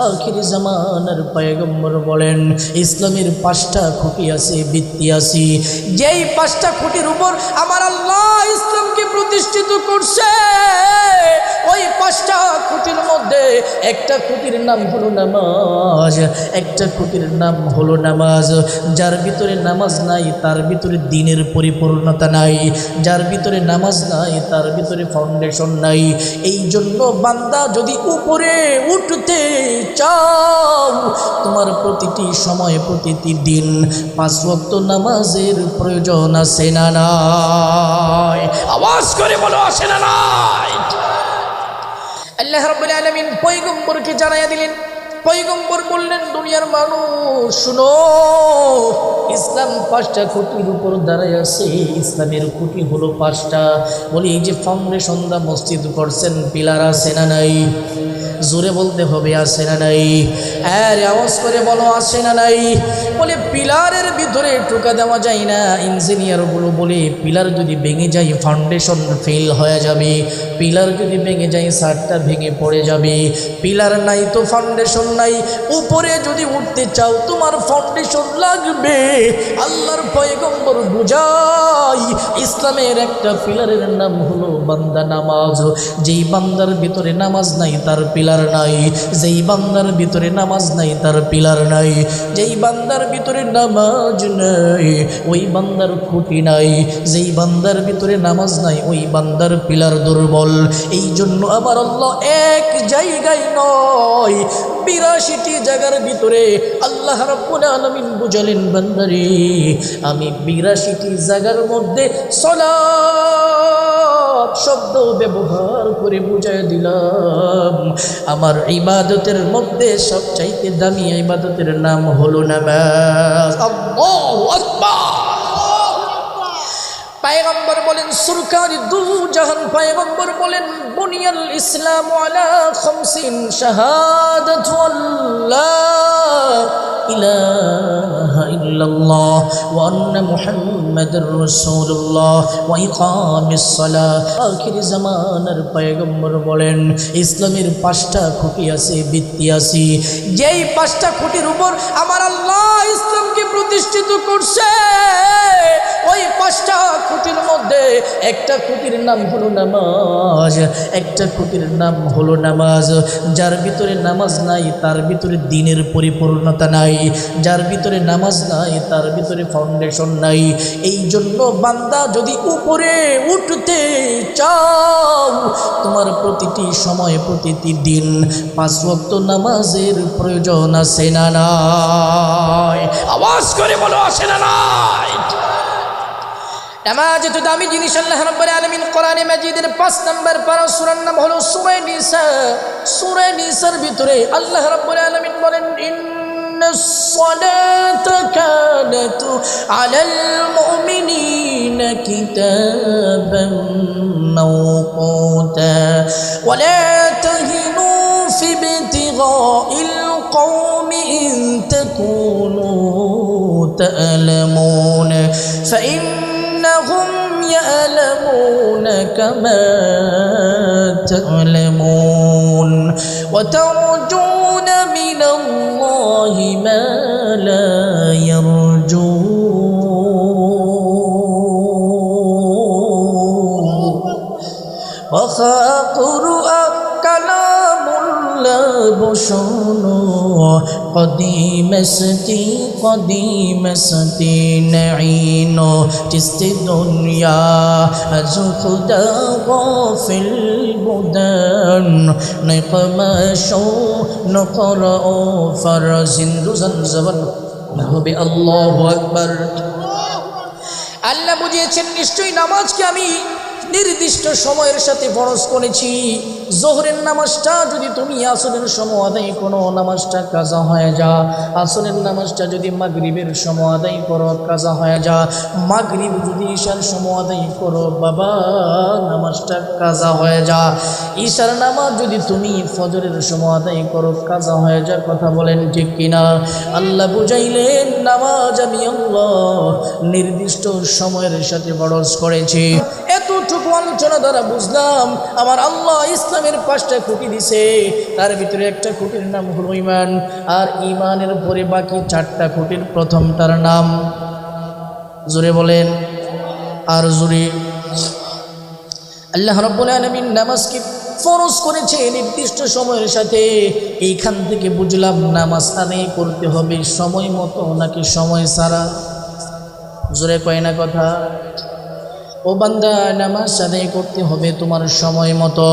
আখিরি জামানার পয়গম্বর বলেন ইসলামের 5টা খুঁটি আছে, ভিত্তি আছে। যেই 5টা খুঁটির উপর আমার আল্লাহ ইসলামকে প্রতিষ্ঠিত করছে, ওই 5টা খুঁটির মধ্যে একটা খুঁটির নাম হলো নামাজ। একটা খুঁটির নাম হলো নামাজ। যার ভিতরে নামাজ নাই তার ভিতরে দ্বীনের পরিপূর্ণতা নাই। যার ভিতরে নামাজ নাই তার ভিতরে ফাউন্ডেশন নাই। এই জন্য বান্দা যদি উপরে উঠতে চাও, তোমার প্রতিটি সময় প্রতিটি দিন 5 ওয়াক্ত নামাজের প্রয়োজন আছে না নাই? আওয়াজ করে বলো, আছে না নাই? আল্লাহ রাব্বুল আলামিন পয়গম্বরকে জানাইয়া দিলেন। পয়গম্বর বললেন, দুনিয়ার মানুষ শুনো, ইসলাম 5টা খুঁটির উপর দাঁড়ায় আছে। ইসলামের খুঁটি হলো 5টা। বলি এই যে ফাউন্ডেশন দা মসজিদ করছেন, পিলার আছে না নাই? জোরে বলতে হবে, আছে না নাই? আরে আওয়াজ করে বলো, আছে না নাই? বলে পিলারের ভিতরে টোকা দেওয়া যায় না। ইঞ্জিনিয়ারগুলো বলে পিলার যদি ভেঙে যায় ফাউন্ডেশন ফেল হয়ে যাবে। পিলার যদি ভেঙে যায় ছাদটা ভেঙে পড়ে যাবে। পিলার নাই তো ফাউন্ডেশন নাই। উপরে যদি উঠতে চাও তোমার ফাউন্ডেশন লাগবে। আল্লাহর পয়গম্বর বুঝাই ইসলামের একটা পিলারের নাম হলো বান্দা নামাজ। যেই বান্দার ভিতরে নামাজ নাই তার পিলার নাই। যেই বান্দার ভিতরে নামাজ নাই তার পিলার নাই। যেই বান্দার ভিতরে নামাজ নাই ওই বান্দার খুঁটি নাই। যেই বান্দার ভিতরে নামাজ নাই ওই বান্দার পিলার দুর্বল। এই জন্য আবার আল্লাহ এক জায়গায় নয় 82টি জায়গার ভিতরে আল্লাহ রাব্বুল আলামিন বুঝালেন, বান্দারে আমি 82টি জায়গার মধ্যে সালাত শব্দ ব্যবহার করে বুঝাই দিলাম। আমার ইবাদতের মধ্যে সবচাইতে দামি ইবাদতের নাম হলো নামাজ। আল্লাহু আকবার। পয়গম্বর বলেন, সরকার দু জাহান পয়গম্বর বলেন, বুনিয়াল ইসলাম আলা 50 শাহাদাতু আল্লাহ ইলাহা ইল্লাল্লাহ ওয়া আন্না মুহাম্মাদুর রাসূলুল্লাহ ওয়া ইকামিস সালাহ। আখিরি জামানার পয়গম্বর বলেন ইসলামের 5টা খুঁটি আছে, ভিত্তি আছে। যেই 5টা খুঁটির উপর আমার আল্লাহ ইসলামকে প্রতিষ্ঠিত করছে, ওই 5টা খুঁটির মধ্যে একটা খুঁটির নাম হলো নামাজ। একটা খুঁটির নাম হলো নামাজ। যার ভিতরে নামাজ নাই তার ভিতরে দ্বীনের পরিপূর্ণতা নাই। যার ভিতরে নামাজ নাই তার ভিতরে ফাউন্ডেশন নাই। এই জন্য বান্দা যদি উপরে উঠতে চাও, তোমার প্রতিটি সময় প্রতিটি দিন 5 ওয়াক্ত নামাজের প্রয়োজন আছে না নাই? আওয়াজ করে বলো, আছে না নাই? নামাজ তো দামি জিনিস। আল্লাহ রাব্বুল আলামিন কোরআনে মাজিদের 5 নম্বর পারা সূরার নাম হলো সূরা নিসা। সূরা নিসার ভিতরে আল্লাহ রাব্বুল আলামিন বলেন, ইন্নাস সালাতা কানাত আলাল মুমিনিনা কিতাবান মাওকুতা ওয়া লা তাহিনু ফি ইবতিগাইল কওমি ইন তাকুনু তা'লামুন فإنهم يعلمون كما تعلمون وترجون من الله ما لا يرجون وخاقرؤ كلام الله بشنو قديم ستي نعينو جست دنيا زخدا غافل بدن نقما شو نقرأ فرزن رزن زبن نهبي الله أكبر। আল্লাহ বুঝিয়েছেন নিশ্চয়ই নামাজকে আমি নির্দিষ্ট সময়ের সাথে ফরজ করেছি। জোহরের নামাজটা যদি তুমি আসরের সময় আদায় করো নামাজটা কাজা হয়ে যা। আসরের নামাজটা যদি মাগরিবের সময় আদায় করো কাজা হয়ে যা। মাগরিব যদি ঈশার সময় আদায় করো বাবা নামাজটা কাজা হয়ে যা। ঈশার নামাজ যদি তুমি ফজরের সময় আদায় করো কাজা হয়ে যা। কথা বলেন ঠিক কিনা? আল্লাহ বুঝাইলেন নামাজ আমি আল্লাহ নির্দিষ্ট সময়ের সাথে ফরজ করেছি। এতটুকু আলোচনা দ্বারা বুঝলাম আমার আল্লাহ ইসলামের 5টা খুঁটি দিছে, তার ভিতরে একটা খুঁটির নাম হলো ঈমান, আর ঈমানের পরে বাকি 4টা খুঁটির প্রথমটার নাম, জোরে বলেন আর জোরে, আল্লাহ রাব্বুল আলামিন নামাজকে ফরজ করেছে নির্দিষ্ট সময়ের সাথে। এইখান থেকে বুঝলাম নামাজ আদায় করতে হবে সময় মতো নাকি সময় ছাড়া, জোরে কয় না কথা। ও বান্দা, নামাজ আদায় করতে হবে তোমার সময় মতো।